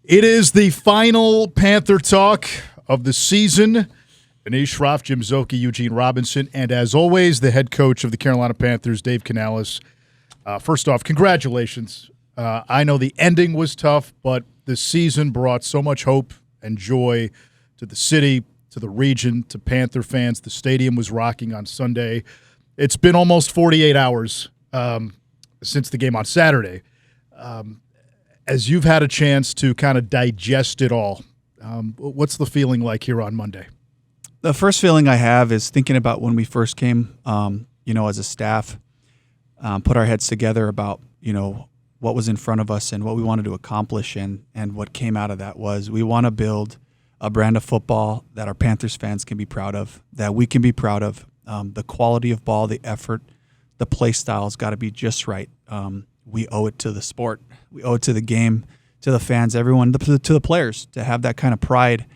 It is the final Panther Talk of the season. Anish Shroff, Jim Szoke, Eugene Robinson, and as always, the head coach of the Carolina Panthers, Dave Canales. First off, congratulations. I know the ending was tough, but the season brought so much hope and joy to the city, to the region, to Panther fans. The stadium was rocking on Sunday. It's been almost 48 hours since the game on Saturday. As you've had a chance to kind of digest it all, what's the feeling like here on Monday? The first feeling I have is thinking about when we first came, as a staff, put our heads together about, what was in front of us and what we wanted to accomplish. And what came out of that was we want to build a brand of football that our Panthers fans can be proud of, that we can be proud of. The quality of ball, the effort, the play style's got to be just right. We owe it to the sport. We owe it to the game, to the fans, everyone, to the players, to have that kind of pride,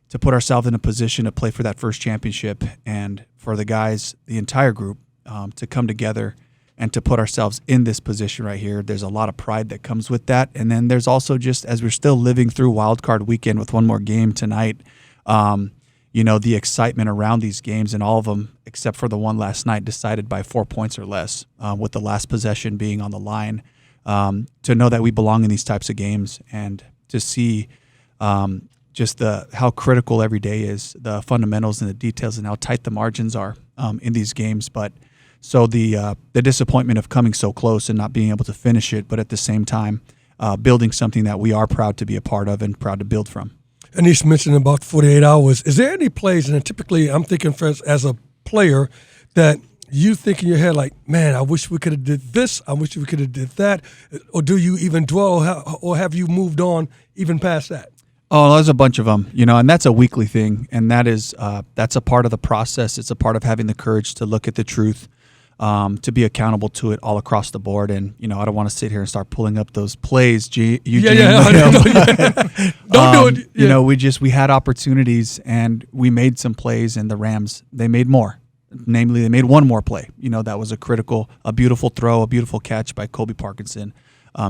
to put ourselves in a position to play for that first championship, and for the guys, the entire group, to come together and to put ourselves in this position right here. There's a lot of pride that comes with that. And then there's also, just as we're still living through Wild Card Weekend with one more game tonight, the excitement around these games, and all of them, except for the one last night, decided by 4 points or less, with the last possession being on the line, to know that we belong in these types of games, and to see just how critical every day is, the fundamentals and the details, and how tight the margins are in these games. But so the disappointment of coming so close and not being able to finish it, but at the same time building something that we are proud to be a part of and proud to build from. Anish mentioned about 48 hours. Is there any plays, and typically I'm thinking as a player, that you think in your head like, man, I wish we could have did this, I wish we could have did that, or do you even dwell, or have you moved on even past that? Oh, there's a bunch of them, and that's a weekly thing, and that's a part of the process. It's a part of having the courage to look at the truth, to be accountable to it all across the board. And, I don't want to sit here and start pulling up those plays, Eugene. Don't do it. Yeah. We had opportunities, and we made some plays, and the Rams, they made more. Namely, they made one more play. That was a beautiful throw, a beautiful catch by Colby Parkinson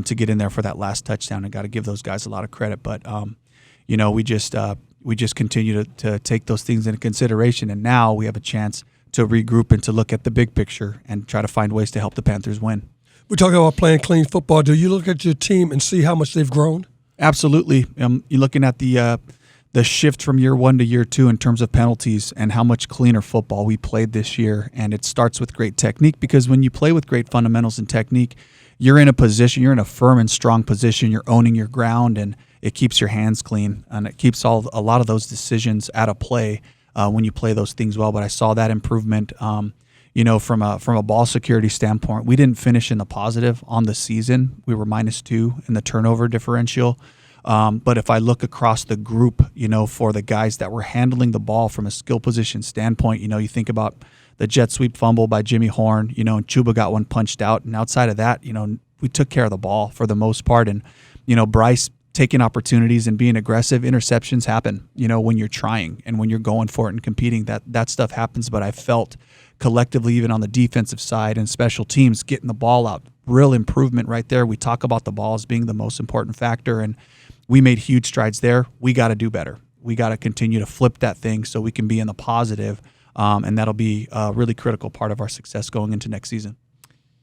to get in there for that last touchdown. I got to give those guys a lot of credit. But, we just continue to take those things into consideration, and now we have a chance to regroup and to look at the big picture and try to find ways to help the Panthers win. We're talking about playing clean football. Do you look at your team and see how much they've grown? Absolutely. You're looking at the shift from year one to year two in terms of penalties and how much cleaner football we played this year. And it starts with great technique, because when you play with great fundamentals and technique, you're in a firm and strong position. You're owning your ground, and it keeps your hands clean, and it keeps a lot of those decisions out of play when you play those things well. But I saw that improvement, from a ball security standpoint. We didn't finish in the positive on the season. We were -2 in the turnover differential. But if I look across the group, for the guys that were handling the ball from a skill position standpoint, you think about the jet sweep fumble by Jimmy Horn, and Chuba got one punched out. And outside of that, we took care of the ball for the most part. And, Bryce taking opportunities and being aggressive. Interceptions happen, when you're trying and when you're going for it and competing. That stuff happens. But I felt collectively, even on the defensive side and special teams, getting the ball out, real improvement right there. We talk about the ball as being the most important factor, and we made huge strides there. We got to do better. We got to continue to flip that thing so we can be in the positive, and that'll be a really critical part of our success going into next season.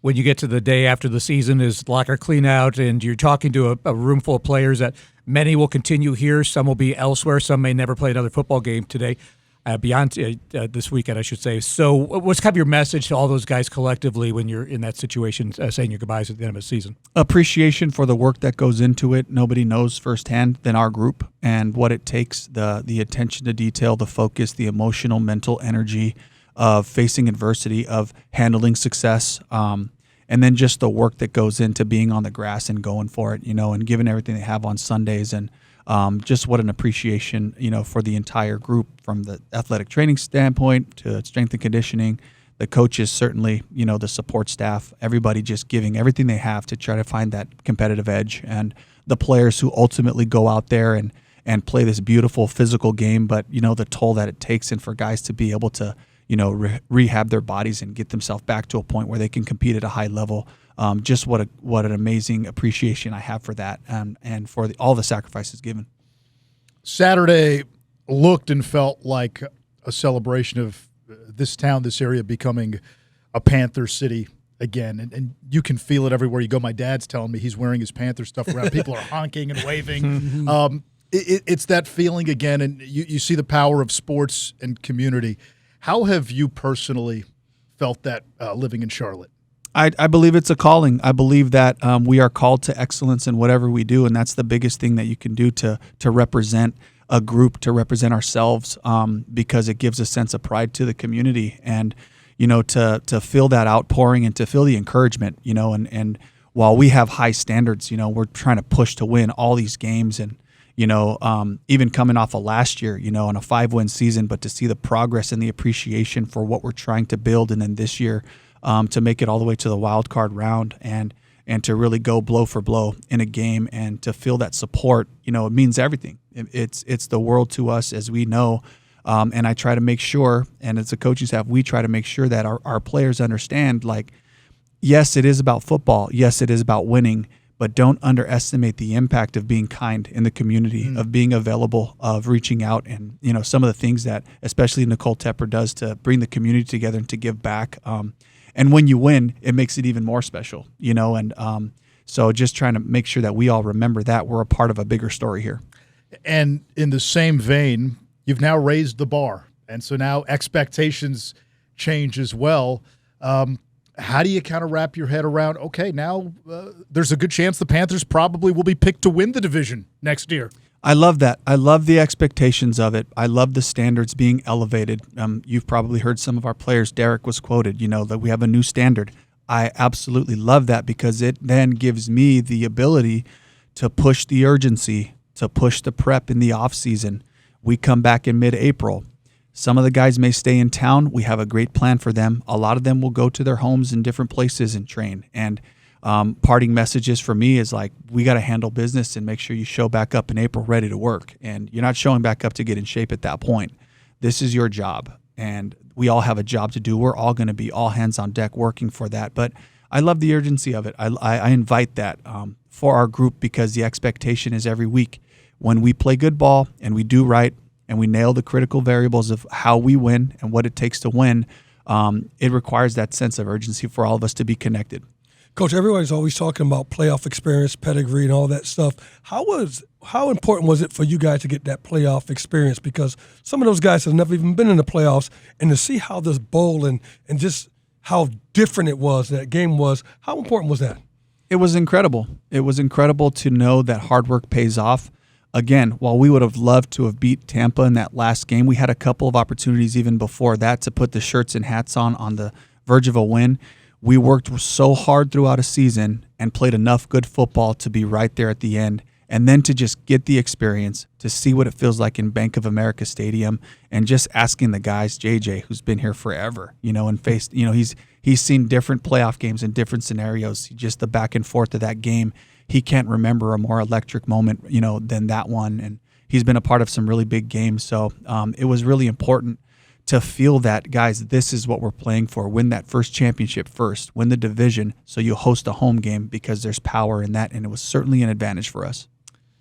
When you get to the day after the season is locker clean out, and you're talking to a room full of players that many will continue here, some will be elsewhere, some may never play another football game today, beyond this weekend, I should say. So what's kind of your message to all those guys collectively when you're in that situation, saying your goodbyes at the end of the season? Appreciation for the work that goes into it. Nobody knows firsthand than our group, and what it takes, the attention to detail, the focus, the emotional, mental energy of facing adversity, of handling success, and then just the work that goes into being on the grass and going for it, and giving everything they have on Sundays. And just what an appreciation, for the entire group, from the athletic training standpoint to strength and conditioning, the coaches, certainly, the support staff, everybody just giving everything they have to try to find that competitive edge, and the players who ultimately go out there and play this beautiful physical game, but, the toll that it takes, and for guys to be able to, rehab their bodies and get themselves back to a point where they can compete at a high level. just what an amazing appreciation I have for that, and for all the sacrifices given. Saturday looked and felt like a celebration of this town, this area becoming a Panther city again, and you can feel it everywhere you go. My dad's telling me he's wearing his Panther stuff around. People are honking and waving. It's that feeling again, and you see the power of sports and community. How have you personally felt that living in Charlotte? I believe it's a calling. I believe that we are called to excellence in whatever we do, and that's the biggest thing that you can do to represent a group, to represent ourselves, because it gives a sense of pride to the community, and to feel that outpouring and to feel the encouragement. And while we have high standards, we're trying to push to win all these games, and even coming off of last year, on a 5-win season, but to see the progress and the appreciation for what we're trying to build, and then this year to make it all the way to the wild card round, and to really go blow for blow in a game, and to feel that support, it means everything. It's the world to us, as we know. And I try to make sure, and as a coaching staff, we try to make sure that our players understand, like, yes, it is about football. Yes, it is about winning, but don't underestimate the impact of being kind in the community, of being available, of reaching out, and some of the things that especially Nicole Tepper does to bring the community together and to give back. And when you win, it makes it even more special, and so just trying to make sure that we all remember that we're a part of a bigger story here. And in the same vein, you've now raised the bar, and so now expectations change as well. How do you kind of wrap your head around, okay, now there's a good chance the Panthers probably will be picked to win the division next year? I love that. I love the expectations of it. I love the standards being elevated. You've probably heard some of our players. Derek was quoted, that we have a new standard. I absolutely love that, because it then gives me the ability to push the urgency, to push the prep in the off season. We come back in mid-April. Some of the guys may stay in town. We have a great plan for them. A lot of them will go to their homes in different places and train. And parting messages for me is like, we got to handle business and make sure you show back up in April ready to work. And you're not showing back up to get in shape at that point. This is your job, and we all have a job to do. We're all going to be all hands on deck working for that. But I love the urgency of it. I invite that for our group, because the expectation is every week when we play good ball and we do right and we nail the critical variables of how we win and what it takes to win, it requires that sense of urgency for all of us to be connected. Coach, everybody's always talking about playoff experience, pedigree, and all that stuff. How important was it for you guys to get that playoff experience? Because some of those guys have never even been in the playoffs, and to see how this bowl and just how different it was, that game was, how important was that? It was incredible. It was incredible to know that hard work pays off. Again, while we would have loved to have beat Tampa in that last game, we had a couple of opportunities even before that to put the shirts and hats on the verge of a win. We worked so hard throughout a season and played enough good football to be right there at the end, and then to just get the experience, to see what it feels like in Bank of America Stadium, and just asking the guys, JJ, who's been here forever, and faced, he's seen different playoff games in different scenarios, just the back and forth of that game. He can't remember a more electric moment, than that one, and he's been a part of some really big games. So it was really important to feel that, guys, this is what we're playing for. Win that first championship first. Win the division so you host a home game, because there's power in that, and it was certainly an advantage for us.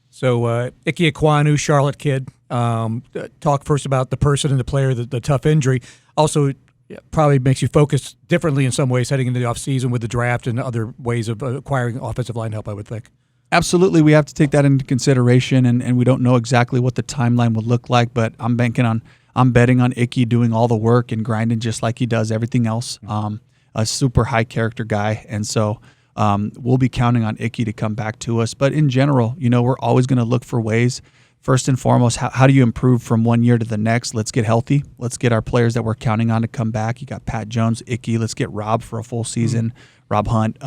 So Ike Ekwonu, Charlotte kid, talk first about the person and the player, the tough injury. Also, probably makes you focus differently in some ways heading into the offseason with the draft and other ways of acquiring offensive line help, I would think. Absolutely. We have to take that into consideration, and we don't know exactly what the timeline would look like, but I'm betting on Icky doing all the work and grinding just like he does everything else. A super high character guy. And so we'll be counting on Icky to come back to us. But in general, we're always going to look for ways. First and foremost, how do you improve from one year to the next? Let's get healthy. Let's get our players that we're counting on to come back. You got Pat Jones, Icky. Let's get Rob for a full season. Rob Hunt.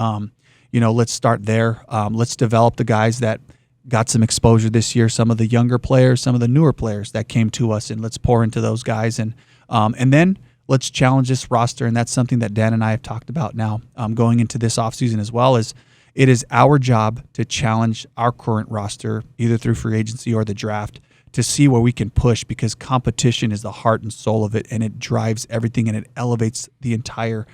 Let's start there. Let's develop the guys that got some exposure this year, some of the younger players, some of the newer players that came to us, and let's pour into those guys. And then let's challenge this roster, and that's something that Dan and I have talked about now going into this offseason as well. Is it is our job to challenge our current roster, either through free agency or the draft, to see where we can push, because competition is the heart and soul of it, and it drives everything, and it elevates the entire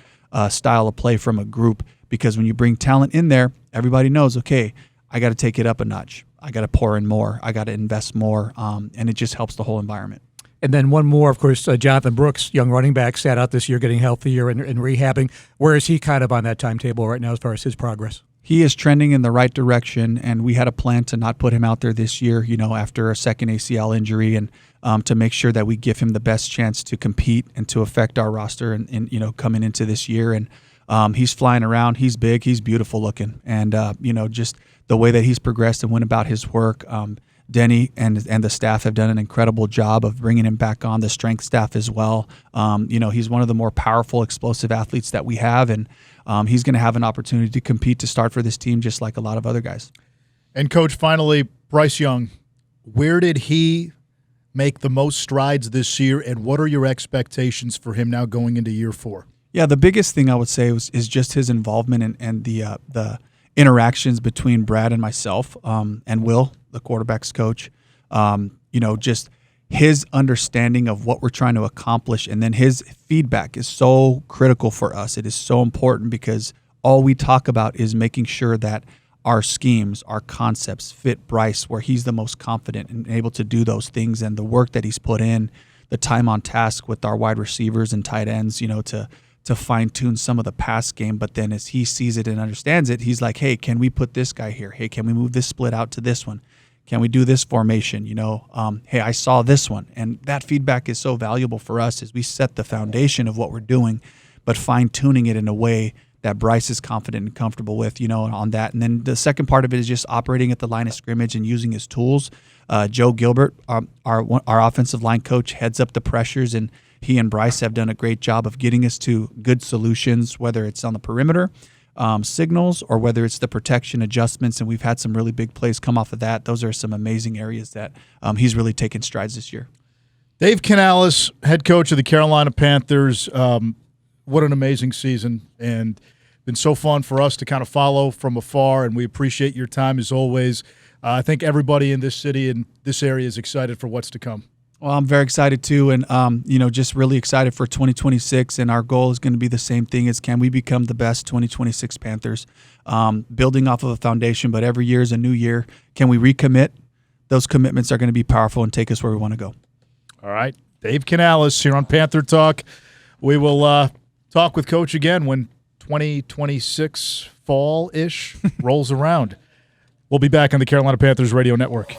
style of play from a group. because when you bring talent in there, everybody knows, okay, I got to take it up a notch. I got to pour in more. I got to invest more, and it just helps the whole environment. And then one more, of course, Jonathan Brooks, young running back, sat out this year getting healthier and rehabbing. Where is he kind of on that timetable right now as far as his progress? He is trending in the right direction, and we had a plan to not put him out there this year, after a second ACL injury, and to make sure that we give him the best chance to compete and to affect our roster and coming into this year. And he's flying around. He's big. He's beautiful looking. And, just the way that he's progressed and went about his work, Denny and the staff have done an incredible job of bringing him back on, the strength staff as well. He's one of the more powerful, explosive athletes that we have, and he's going to have an opportunity to compete to start for this team just like a lot of other guys. And, Coach, finally, Bryce Young, where did he make the most strides this year, and what are your expectations for him now going into year 4? Yeah, the biggest thing I would say is just his involvement and the interactions between Brad and myself and Will, the quarterback's coach. Just his understanding of what we're trying to accomplish, and then his feedback is so critical for us. It is so important because all we talk about is making sure that our schemes, our concepts fit Bryce where he's the most confident and able to do those things, and the work that he's put in, the time on task with our wide receivers and tight ends, to fine-tune some of the pass game. But then as he sees it and understands it, he's like, hey, can we put this guy here? Hey, can we move this split out to this one? Can we do this formation? Hey, I saw this one. And that feedback is so valuable for us as we set the foundation of what we're doing, but fine-tuning it in a way that Bryce is confident and comfortable with, on that. And then the second part of it is just operating at the line of scrimmage and using his tools. Joe Gilbert, our offensive line coach, heads up the pressures, and he and Bryce have done a great job of getting us to good solutions, whether it's on the perimeter, signals, or whether it's the protection adjustments. And we've had some really big plays come off of that. Those are some amazing areas that he's really taken strides this year. Dave Canales, head coach of the Carolina Panthers. What an amazing season, and been so fun for us to kind of follow from afar, and we appreciate your time as always. I think everybody in this city and this area is excited for what's to come. Well, I'm very excited too, and just really excited for 2026. And our goal is going to be the same thing: is can we become the best 2026 Panthers, building off of a foundation. But every year is a new year. Can we recommit? Those commitments are going to be powerful and take us where we want to go. All right, Dave Canales here on Panther Talk. We will talk with Coach again when 2026 fall-ish rolls around. We'll be back on the Carolina Panthers Radio Network.